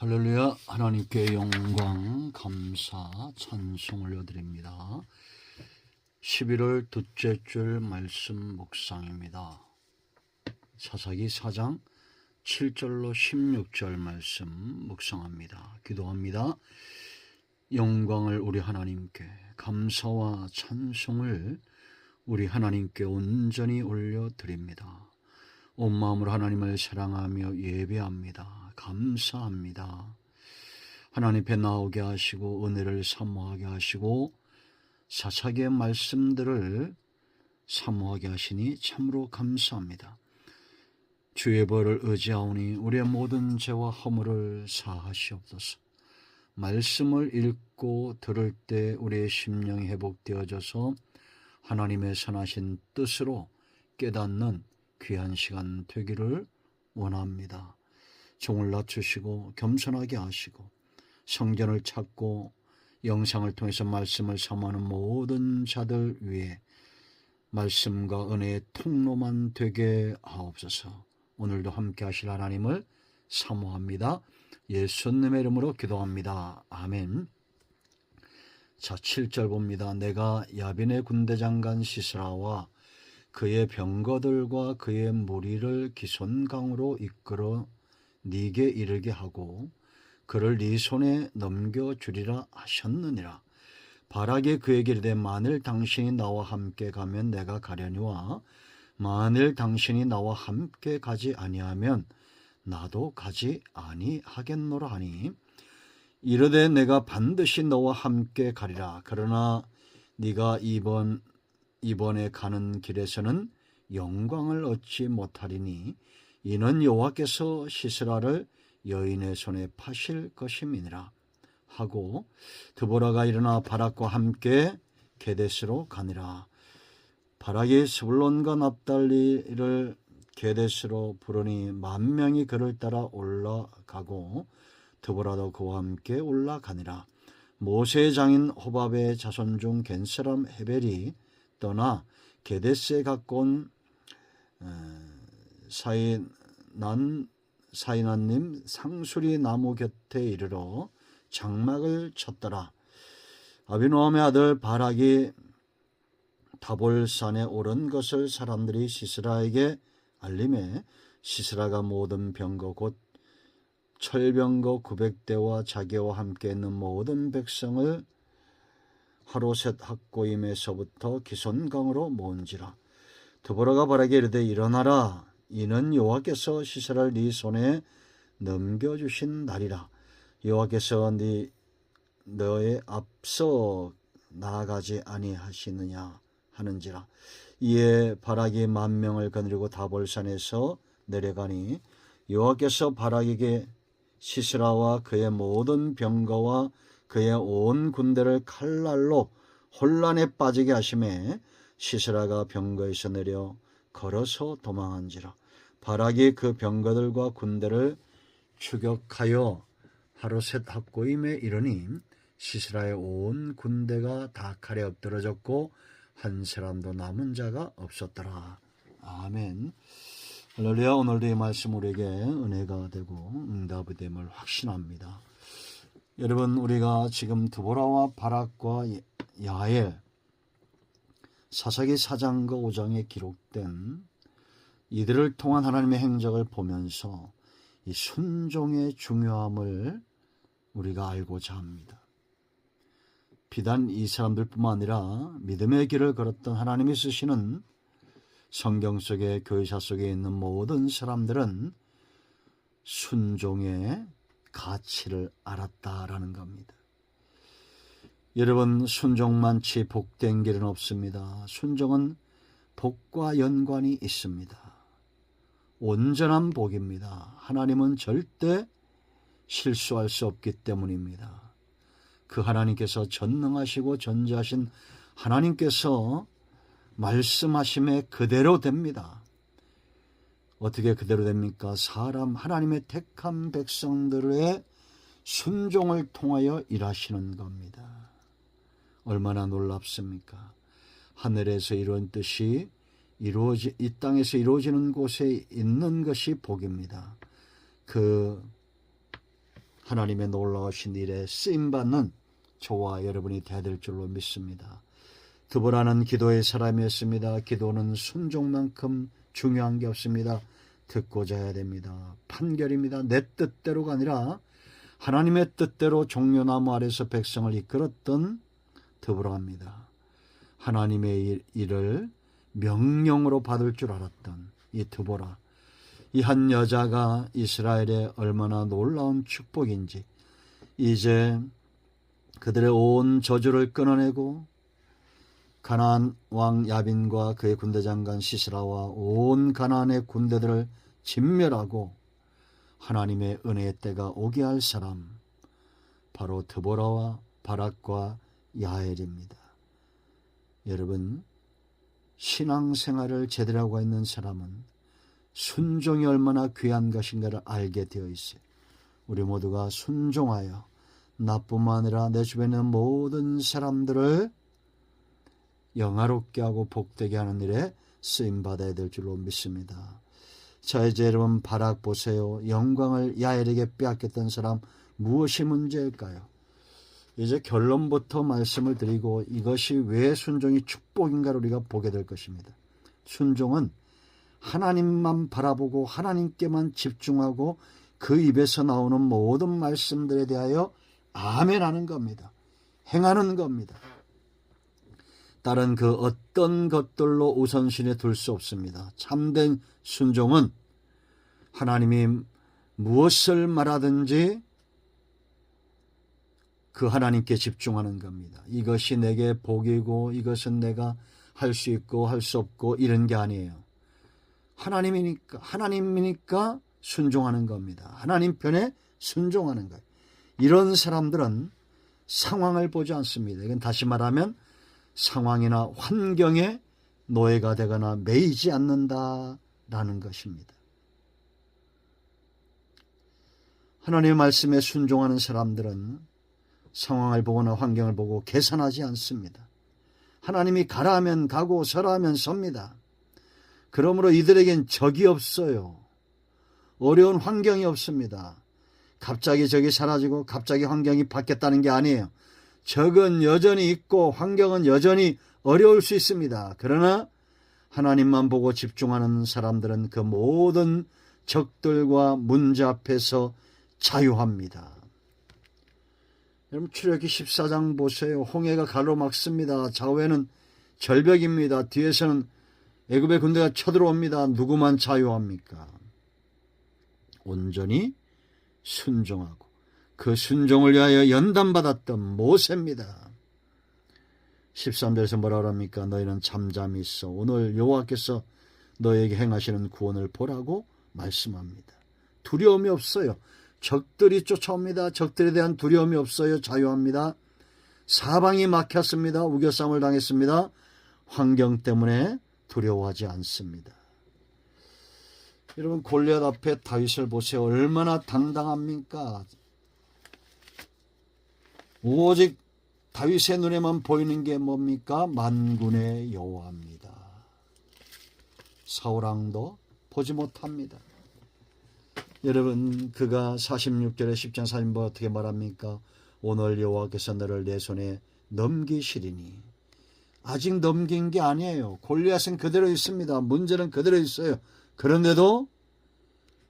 할렐루야. 하나님께 영광, 감사, 찬송 올려드립니다. 11월 둘째 줄 말씀 묵상입니다. 사사기 4장 7절로 16절 말씀 묵상합니다. 기도합니다. 영광을 우리 하나님께, 감사와 찬송을 우리 하나님께 온전히 올려드립니다. 온 마음으로 하나님을 사랑하며 예배합니다. 감사합니다. 하나님 앞에 나오게 하시고 은혜를 사모하게 하시고 사사기의 말씀들을 사모하게 하시니 참으로 감사합니다. 주의 벌을 의지하오니 우리의 모든 죄와 허물을 사하시옵소서. 말씀을 읽고 들을 때 우리의 심령이 회복되어져서 하나님의 선하신 뜻으로 깨닫는 귀한 시간 되기를 원합니다. 종을 낮추시고 겸손하게 하시고 성전을 찾고 영상을 통해서 말씀을 사모하는 모든 자들 위해 말씀과 은혜의 통로만 되게 하옵소서. 오늘도 함께 하실 하나님을 사모합니다. 예수님의 이름으로 기도합니다. 아멘. 자, 7절 봅니다. 내가 야빈의 군대장관 시스라와 그의 병거들과 그의 무리를 기손강으로 이끌어 네게 이르게 하고 그를 네 손에 넘겨주리라 하셨느니라. 바락이 그에게 이르되 만일 당신이 나와 함께 가면 내가 가려니와 만일 당신이 나와 함께 가지 아니하면 나도 가지 아니하겠노라 하니 이르되 내가 반드시 너와 함께 가리라. 그러나 네가 이번에 가는 길에서는 영광을 얻지 못하리니 이는 여호와께서 시스라를 여인의 손에 파실 것임이니라 하고 드보라가 일어나 바락과 함께 게데스로 가니라. 바락이 스불론과 납달리를 게데스로 부르니 10,000명이 그를 따라 올라가고 드보라도 그와 함께 올라가니라. 모세의 장인 호밥의 자손 중 겐사람 헤벨이 떠나 게데스에 가까운 사이난님 상수리 나무 곁에 이르러 장막을 쳤더라. 아비노함의 아들 바락이 다볼산에 오른 것을 사람들이 시스라에게 알림해 시스라가 모든 병거 곧 철병거 900대와 자기와 함께 있는 모든 백성을 하로셋 학고임에서부터 기손강으로 모은지라. 드보라가 바락에 이르되 일어나라. 이는 여호와께서 시스라를 네 손에 넘겨주신 날이라. 여호와께서 너의 앞서 나아가지 아니하시느냐 하는지라. 이에 바락이 10,000명을 거느리고 다볼산에서 내려가니 여호와께서 바락에게 시스라와 그의 모든 병거와 그의 온 군대를 칼날로 혼란에 빠지게 하심에 시스라가 병거에서 내려 걸어서 도망한지라. 바락이 그 병거들과 군대를 추격하여 하루셋 학고임에 이르니 시스라의 온 군대가 다 칼에 엎드러졌고 한 사람도 남은 자가 없었더라. 아멘. 할렐루야. 오늘도 이 말씀 우리에게 은혜가 되고 응답이 됨을 확신합니다. 여러분, 우리가 지금 드보라와 바락과 야엘 사사기 4장과 5장에 기록된 이들을 통한 하나님의 행적을 보면서 이 순종의 중요함을 우리가 알고자 합니다. 비단 이 사람들뿐만 아니라 믿음의 길을 걸었던 하나님이 쓰시는 성경 속에 교회사 속에 있는 모든 사람들은 순종의 가치를 알았다라는 겁니다. 여러분, 순종만치 복된 길은 없습니다. 순종은 복과 연관이 있습니다. 온전한 복입니다. 하나님은 절대 실수할 수 없기 때문입니다. 그 하나님께서 전능하시고 전지하신 하나님께서 말씀하심에 그대로 됩니다. 어떻게 그대로 됩니까? 하나님의 택한 백성들의 순종을 통하여 일하시는 겁니다. 얼마나 놀랍습니까? 하늘에서 이루어진 뜻이 이 땅에서 이루어지는 곳에 있는 것이 복입니다. 그 하나님의 놀라우신 일에 쓰임받는 저와 여러분이 되어야 될 줄로 믿습니다. 드보라는 기도의 사람이었습니다. 기도는 순종만큼 중요한 게 없습니다. 듣고자 해야 됩니다. 판결입니다. 내 뜻대로가 아니라 하나님의 뜻대로 종려나무 아래서 백성을 이끌었던 드보라입니다. 하나님의 일을 명령으로 받을 줄 알았던 이 드보라, 이 한 여자가 이스라엘에 얼마나 놀라운 축복인지, 이제 그들의 온 저주를 끊어내고 가나안 왕 야빈과 그의 군대 장관 시스라와 온 가나안의 군대들을 진멸하고 하나님의 은혜의 때가 오게 할 사람, 바로 드보라와 바락과 야엘입니다. 여러분, 신앙생활을 제대로 하고 있는 사람은 순종이 얼마나 귀한 것인가를 알게 되어 있어요. 우리 모두가 순종하여 나뿐만 아니라 내 주변에 있는 모든 사람들을 영화롭게 하고 복되게 하는 일에 쓰임받아야 될 줄로 믿습니다. 자, 이제 여러분 바락 보세요. 영광을 야엘에게 빼앗겼던 사람, 무엇이 문제일까요? 이제 결론부터 말씀을 드리고 이것이 왜 순종이 축복인가를 우리가 보게 될 것입니다. 순종은 하나님만 바라보고 하나님께만 집중하고 그 입에서 나오는 모든 말씀들에 대하여 아멘하는 겁니다. 행하는 겁니다. 다른 그 어떤 것들로 우선순위에 둘 수 없습니다. 참된 순종은 하나님이 무엇을 말하든지 그 하나님께 집중하는 겁니다. 이것이 내게 복이고 이것은 내가 할 수 있고 할 수 없고 이런 게 아니에요. 하나님이니까 순종하는 겁니다. 하나님 편에 순종하는 거예요. 이런 사람들은 상황을 보지 않습니다. 이건 다시 말하면 상황이나 환경에 노예가 되거나 매이지 않는다라는 것입니다. 하나님의 말씀에 순종하는 사람들은 상황을 보거나 환경을 보고 계산하지 않습니다. 하나님이 가라 하면 가고 서라 하면 섭니다. 그러므로 이들에겐 적이 없어요. 어려운 환경이 없습니다. 갑자기 적이 사라지고 갑자기 환경이 바뀌었다는 게 아니에요. 적은 여전히 있고 환경은 여전히 어려울 수 있습니다. 그러나 하나님만 보고 집중하는 사람들은 그 모든 적들과 문제 앞에서 자유합니다. 여러분 출애굽기 14장 보세요. 홍해가 가로막습니다. 좌우에는 절벽입니다. 뒤에서는 애굽의 군대가 쳐들어옵니다. 누구만 자유합니까? 온전히 순종하고 그 순종을 위하여 연단받았던 모세입니다. 13절에서 뭐라 그럽니까? 너희는 잠잠히 있어. 오늘 여호와께서 너에게 행하시는 구원을 보라고 말씀합니다. 두려움이 없어요. 적들이 쫓아옵니다. 적들에 대한 두려움이 없어요. 자유합니다. 사방이 막혔습니다. 우겨싸움을 당했습니다. 환경 때문에 두려워하지 않습니다. 여러분 골리앗 앞에 다윗을 보세요. 얼마나 당당합니까? 오직 다윗의 눈에만 보이는 게 뭡니까? 만군의 여호와입니다. 사울왕도 보지 못합니다. 여러분 그가 46절에 10장 40절 어떻게 말합니까? 오늘 여호와께서 너를 내 손에 넘기시리니. 아직 넘긴 게 아니에요. 골리앗은 그대로 있습니다. 문제는 그대로 있어요. 그런데도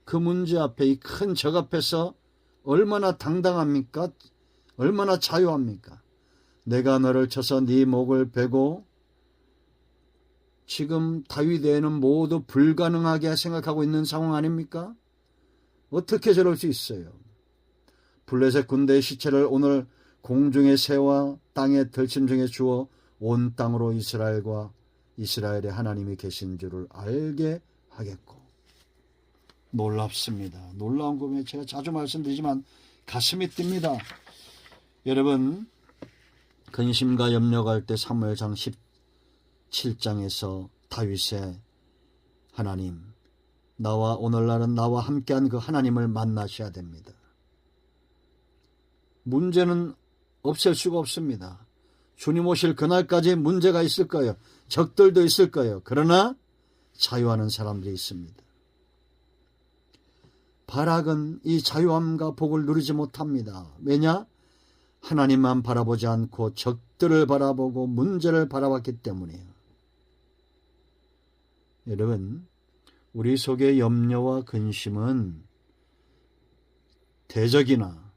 그 문제 앞에 이 큰 적 앞에서 얼마나 당당합니까? 얼마나 자유합니까? 내가 너를 쳐서 네 목을 베고 지금 다윗에는 모두 불가능하게 생각하고 있는 상황 아닙니까? 어떻게 저럴 수 있어요? 블레셋 군대의 시체를 오늘 공중의 새와 땅의 들짐 중에 주어 온 땅으로 이스라엘의 하나님이 계신 줄을 알게 하겠고. 놀랍습니다. 놀라운 꿈에 제가 자주 말씀드리지만 가슴이 뜁니다. 여러분 근심과 염려가 때 사무엘상 17장에서 다윗의 하나님, 오늘날은 나와 함께한 그 하나님을 만나셔야 됩니다. 문제는 없앨 수가 없습니다. 주님 오실 그날까지 문제가 있을 거예요. 적들도 있을 거예요. 그러나 자유하는 사람들이 있습니다. 발악은 이 자유함과 복을 누리지 못합니다. 왜냐? 하나님만 바라보지 않고 적들을 바라보고 문제를 바라봤기 때문이에요. 여러분, 우리 속의 염려와 근심은 대적이나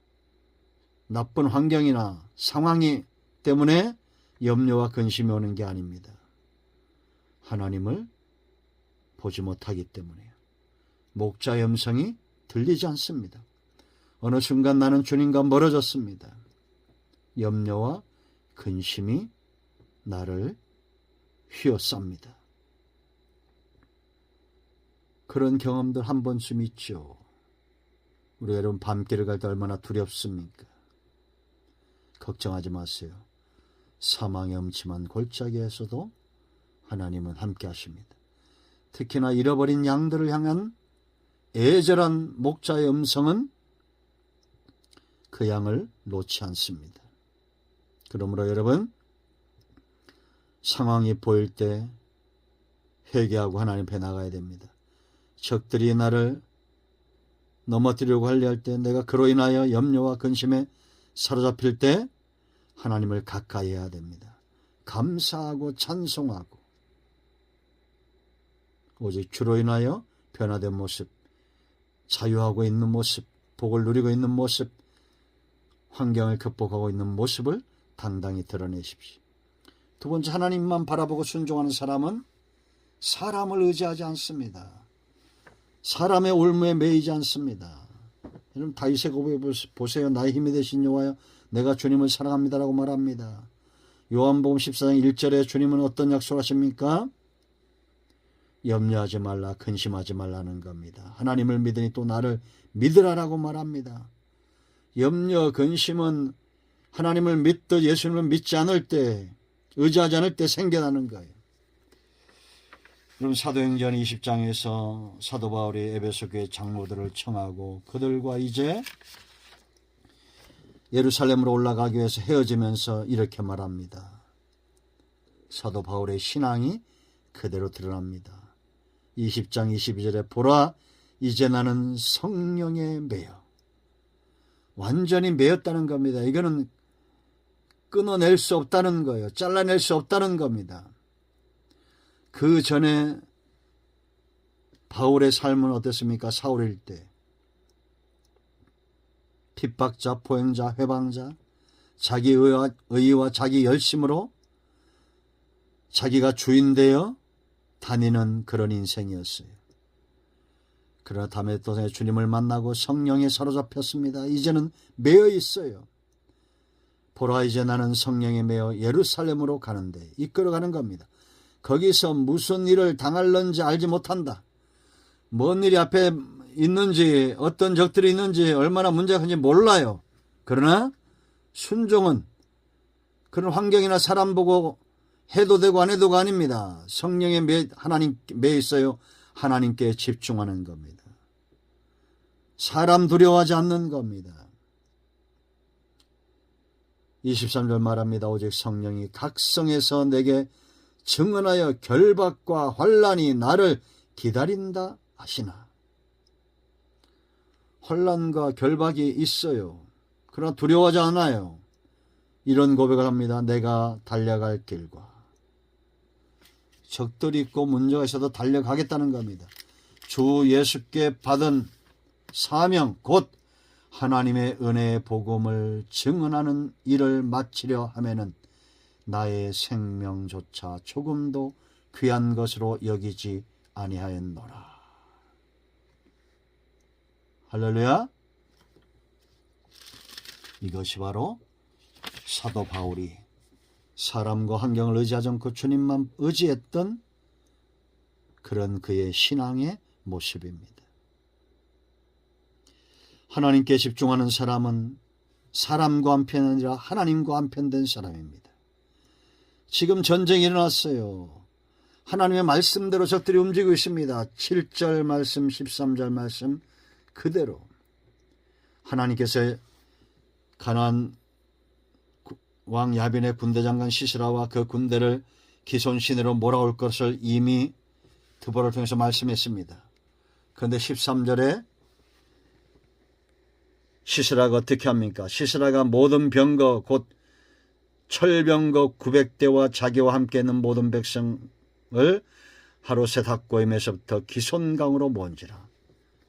나쁜 환경이나 상황이 때문에 염려와 근심이 오는 게 아닙니다. 하나님을 보지 못하기 때문이에요. 목자의 음성이 들리지 않습니다. 어느 순간 나는 주님과 멀어졌습니다. 염려와 근심이 나를 휘어쌉니다. 그런 경험들 한 번쯤 있죠. 우리 여러분 밤길을 갈 때 얼마나 두렵습니까? 걱정하지 마세요. 사망의 음침한 골짜기에서도 하나님은 함께 하십니다. 특히나 잃어버린 양들을 향한 애절한 목자의 음성은 그 양을 놓지 않습니다. 그러므로 여러분, 상황이 보일 때 회개하고 하나님 앞에 나가야 됩니다. 적들이 나를 넘어뜨리려고 하려 때, 내가 그로 인하여 염려와 근심에 사로잡힐 때 하나님을 가까이 해야 됩니다. 감사하고 찬송하고 오직 주로 인하여 변화된 모습, 자유하고 있는 모습, 복을 누리고 있는 모습, 환경을 극복하고 있는 모습을 당당히 드러내십시오. 두 번째, 하나님만 바라보고 순종하는 사람은 사람을 의지하지 않습니다. 사람의 올무에 매이지 않습니다. 여러분, 다윗의 고백 보세요. 나의 힘이 되신 여호와여, 내가 주님을 사랑합니다라고 말합니다. 요한복음 14장 1절에 주님은 어떤 약속하십니까? 염려하지 말라, 근심하지 말라는 겁니다. 하나님을 믿으니 또 나를 믿으라라고 말합니다. 염려, 근심은 하나님을 믿듯 예수님을 믿지 않을 때, 의지하지 않을 때 생겨나는 거예요. 그럼 사도행전 20장에서 사도 바울이 에베소 교회 장로들을 청하고 그들과 이제 예루살렘으로 올라가기 위해서 헤어지면서 이렇게 말합니다. 사도 바울의 신앙이 그대로 드러납니다. 20장 22절에 보라, 이제 나는 성령에 매여. 완전히 매였다는 겁니다. 이거는 끊어낼 수 없다는 거예요. 잘라낼 수 없다는 겁니다. 그 전에 바울의 삶은 어땠습니까? 사울일 때 핍박자, 포행자, 회방자, 자기 의와 자기 열심으로 자기가 주인 되어 다니는 그런 인생이었어요. 그러나 다음에 또 주님을 만나고 성령에 사로잡혔습니다. 이제는 매여 있어요. 보라, 이제 나는 성령에 매여 예루살렘으로 가는데, 이끌어가는 겁니다. 거기서 무슨 일을 당할런지 알지 못한다. 뭔 일이 앞에 있는지, 어떤 적들이 있는지, 얼마나 문제가 큰지 몰라요. 그러나 순종은 그런 환경이나 사람 보고 해도 되고 안 해도가 아닙니다. 성령에 하나님 매 있어요. 하나님께 집중하는 겁니다. 사람 두려워하지 않는 겁니다. 23절 말합니다. 오직 성령이 각성해서 내게 증언하여 결박과 환난이 나를 기다린다 하시나. 환난과 결박이 있어요. 그러나 두려워하지 않아요. 이런 고백을 합니다. 내가 달려갈 길과. 적들이 있고 문제가 있어도 달려가겠다는 겁니다. 주 예수께 받은 사명, 곧 하나님의 은혜의 복음을 증언하는 일을 마치려 하면은 나의 생명조차 조금도 귀한 것으로 여기지 아니하였노라. 할렐루야. 이것이 바로 사도 바울이 사람과 환경을 의지하지 않고 주님만 의지했던 그런 그의 신앙의 모습입니다. 하나님께 집중하는 사람은 사람과 한편이 아니라 하나님과 한편 된 사람입니다. 지금 전쟁이 일어났어요. 하나님의 말씀대로 적들이 움직이고 있습니다. 7절 말씀, 13절 말씀 그대로 하나님께서 가나안 왕 야빈의 군대장관 시스라와 그 군대를 기손신으로 몰아올 것을 이미 드보라를 통해서 말씀했습니다. 그런데 13절에 시스라가 어떻게 합니까? 시스라가 모든 병거 곧 철병거 900대와 자기와 함께 있는 모든 백성을 하루셋 학고임에서부터 기손강으로 모은지라.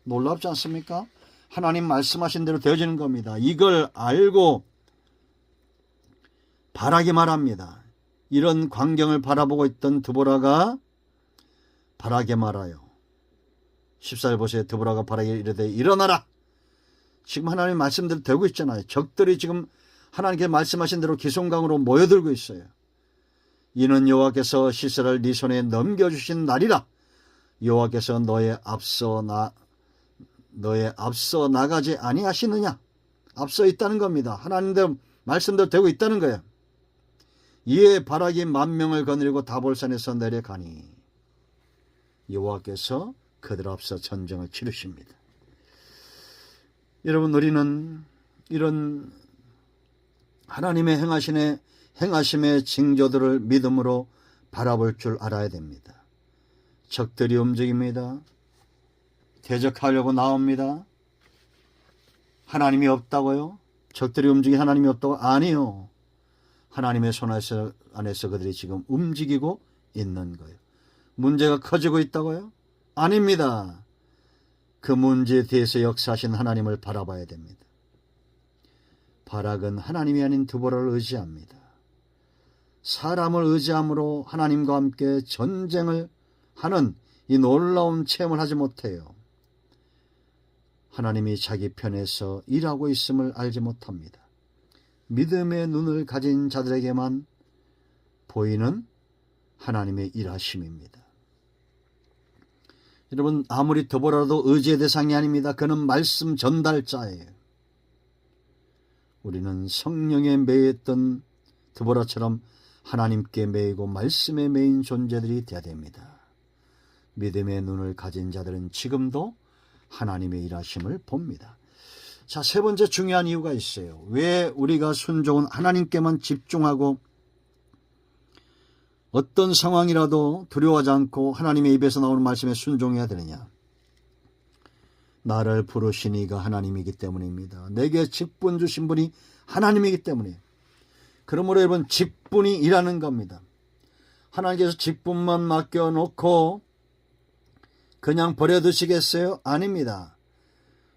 놀랍지 않습니까? 하나님 말씀하신 대로 되어지는 겁니다. 이걸 알고 바락이 말합니다. 이런 광경을 바라보고 있던 드보라가 바락에 말하여 14절 보세요. 드보라가 바락에 이르되 일어나라. 지금 하나님 말씀대로 되고 있잖아요. 적들이 지금 하나님께 말씀하신 대로 기손강으로 모여들고 있어요. 이는 여호와께서 시스라를 네 손에 넘겨주신 날이라. 여호와께서 너의 앞서 나가지 아니하시느냐. 앞서 있다는 겁니다. 하나님들 말씀대로 되고 있다는 거예요. 이에 바락이 10,000명을 거느리고 다볼산에서 내려가니 여호와께서 그들 앞서 전쟁을 치르십니다. 여러분, 우리는 이런 하나님의 행하심의 징조들을 믿음으로 바라볼 줄 알아야 됩니다. 적들이 움직입니다. 대적하려고 나옵니다. 하나님이 없다고요? 적들이 움직이 하나님이 없다고? 아니요. 하나님의 손 안에서 그들이 지금 움직이고 있는 거예요. 문제가 커지고 있다고요? 아닙니다. 그 문제에 대해서 역사하신 하나님을 바라봐야 됩니다. 바락은 하나님이 아닌 드보라를 의지합니다. 사람을 의지함으로 하나님과 함께 전쟁을 하는 이 놀라운 체험을 하지 못해요. 하나님이 자기 편에서 일하고 있음을 알지 못합니다. 믿음의 눈을 가진 자들에게만 보이는 하나님의 일하심입니다. 여러분, 아무리 드보라도 의지의 대상이 아닙니다. 그는 말씀 전달자예요. 우리는 성령에 매였던 드보라처럼 하나님께 매이고 말씀에 매인 존재들이 되어야 됩니다. 믿음의 눈을 가진 자들은 지금도 하나님의 일하심을 봅니다. 자, 세 번째 중요한 이유가 있어요. 왜 우리가 순종은 하나님께만 집중하고 어떤 상황이라도 두려워하지 않고 하나님의 입에서 나오는 말씀에 순종해야 되느냐? 나를 부르신 이가 하나님이기 때문입니다. 내게 직분 주신 분이 하나님이기 때문에. 그러므로 여러분, 직분이 일하는 겁니다. 하나님께서 직분만 맡겨놓고 그냥 버려두시겠어요? 아닙니다.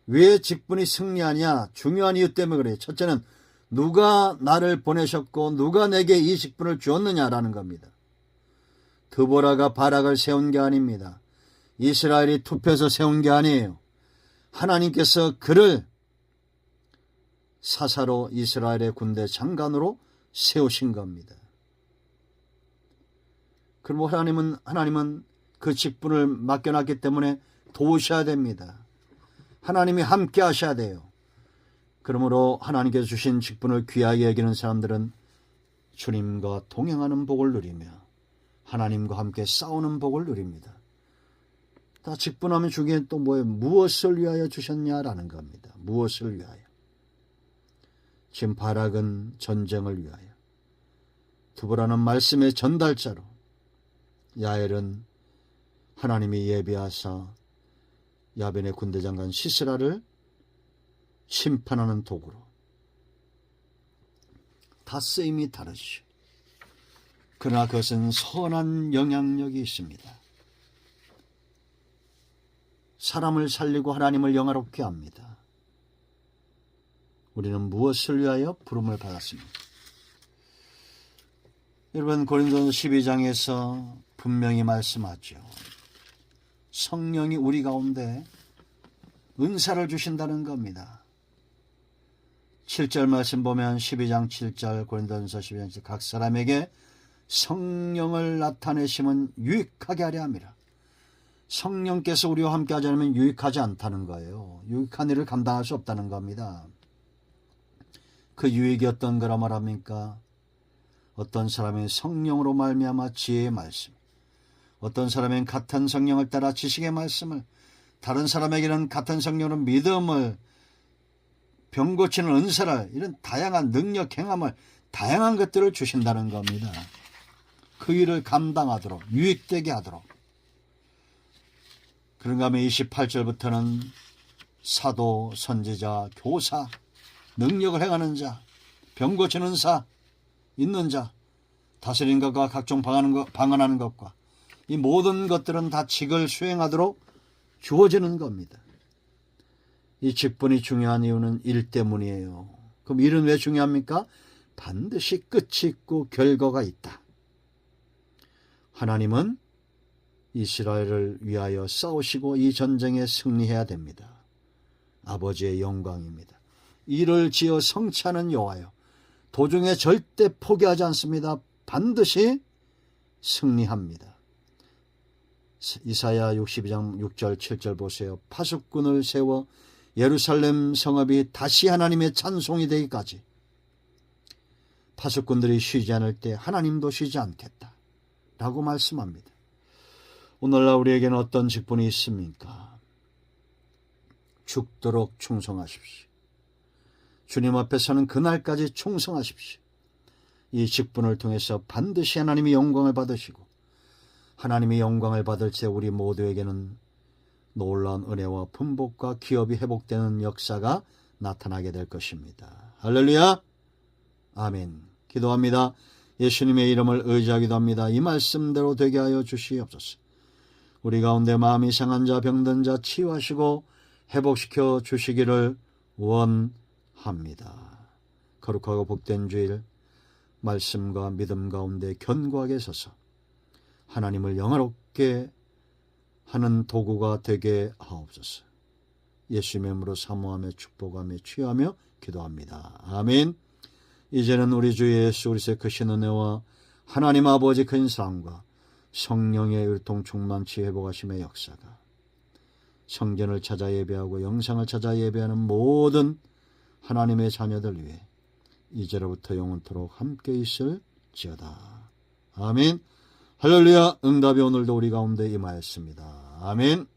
왜 직분이 승리하냐? 중요한 이유 때문에 그래요. 첫째는 누가 나를 보내셨고 누가 내게 이 직분을 주었느냐라는 겁니다. 드보라가 바락을 세운 게 아닙니다. 이스라엘이 투표해서 세운 게 아니에요. 하나님께서 그를 사사로 이스라엘의 군대 장관으로 세우신 겁니다. 그럼 하나님은 그 직분을 맡겨놨기 때문에 도우셔야 됩니다. 하나님이 함께 하셔야 돼요. 그러므로 하나님께서 주신 직분을 귀하게 여기는 사람들은 주님과 동행하는 복을 누리며 하나님과 함께 싸우는 복을 누립니다. 다 직분하면 주기엔 또 뭐예요? 무엇을 위하여 주셨냐라는 겁니다. 무엇을 위하여. 지금 바락은 전쟁을 위하여, 드보라는 말씀의 전달자로, 야엘은 하나님이 예비하사 야벤의 군대장관 시스라를 심판하는 도구로. 다 쓰임이 다르죠. 그러나 그것은 선한 영향력이 있습니다. 사람을 살리고 하나님을 영화롭게 합니다. 우리는 무엇을 위하여 부름을 받았습니까? 여러분, 고린도전서 12장에서 분명히 말씀하죠. 성령이 우리 가운데 은사를 주신다는 겁니다. 7절 말씀 보면 12장 7절 고린도전서 12장 7절 각 사람에게 성령을 나타내심은 유익하게 하려 함이라. 성령께서 우리와 함께 하지 않으면 유익하지 않다는 거예요. 유익한 일을 감당할 수 없다는 겁니다. 그 유익이 어떤 거라 말합니까? 어떤 사람은 성령으로 말미암아 지혜의 말씀, 어떤 사람은 같은 성령을 따라 지식의 말씀을, 다른 사람에게는 같은 성령으로 믿음을, 병 고치는 은사를, 이런 다양한 능력, 행함을, 다양한 것들을 주신다는 겁니다. 그 일을 감당하도록, 유익되게 하도록. 그런가 하면 28절부터는 사도, 선지자, 교사, 능력을 행하는 자, 병 고치는 사, 있는 자, 다스리는 것과 각종 방언하는 것과 이 모든 것들은 다 직을 수행하도록 주어지는 겁니다. 이 직분이 중요한 이유는 일 때문이에요. 그럼 일은 왜 중요합니까? 반드시 끝이 있고 결과가 있다. 하나님은 이스라엘을 위하여 싸우시고 이 전쟁에 승리해야 됩니다. 아버지의 영광입니다. 일을 지어 성취하는 여호와여, 도중에 절대 포기하지 않습니다. 반드시 승리합니다. 이사야 62장 6절 7절 보세요. 파수꾼을 세워 예루살렘 성읍이 다시 하나님의 찬송이 되기까지 파수꾼들이 쉬지 않을 때 하나님도 쉬지 않겠다 라고 말씀합니다. 오늘날 우리에게는 어떤 직분이 있습니까? 죽도록 충성하십시오. 주님 앞에 서는 그날까지 충성하십시오. 이 직분을 통해서 반드시 하나님의 영광을 받으시고 하나님의 영광을 받을 때 우리 모두에게는 놀라운 은혜와 분복과 기업이 회복되는 역사가 나타나게 될 것입니다. 할렐루야. 아멘. 기도합니다. 예수님의 이름을 의지하기도 합니다. 이 말씀대로 되게 하여 주시옵소서. 우리 가운데 마음이 상한 자, 병든 자 치유하시고 회복시켜 주시기를 원합니다. 거룩하고 복된 주일 말씀과 믿음 가운데 견고하게 서서 하나님을 영화롭게 하는 도구가 되게 하옵소서. 예수님의 이름으로 사모하며 축복하며 취하며 기도합니다. 아멘. 이제는 우리 주 예수 그리스도의 크신 은혜와 하나님 아버지 큰 사랑과 성령의 율통 충만치 회복하심의 역사가 성전을 찾아 예배하고 영상을 찾아 예배하는 모든 하나님의 자녀들 위해 이제로부터 영원토록 함께 있을지어다. 아멘. 할렐루야. 응답이 오늘도 우리 가운데 임하였습니다. 아멘.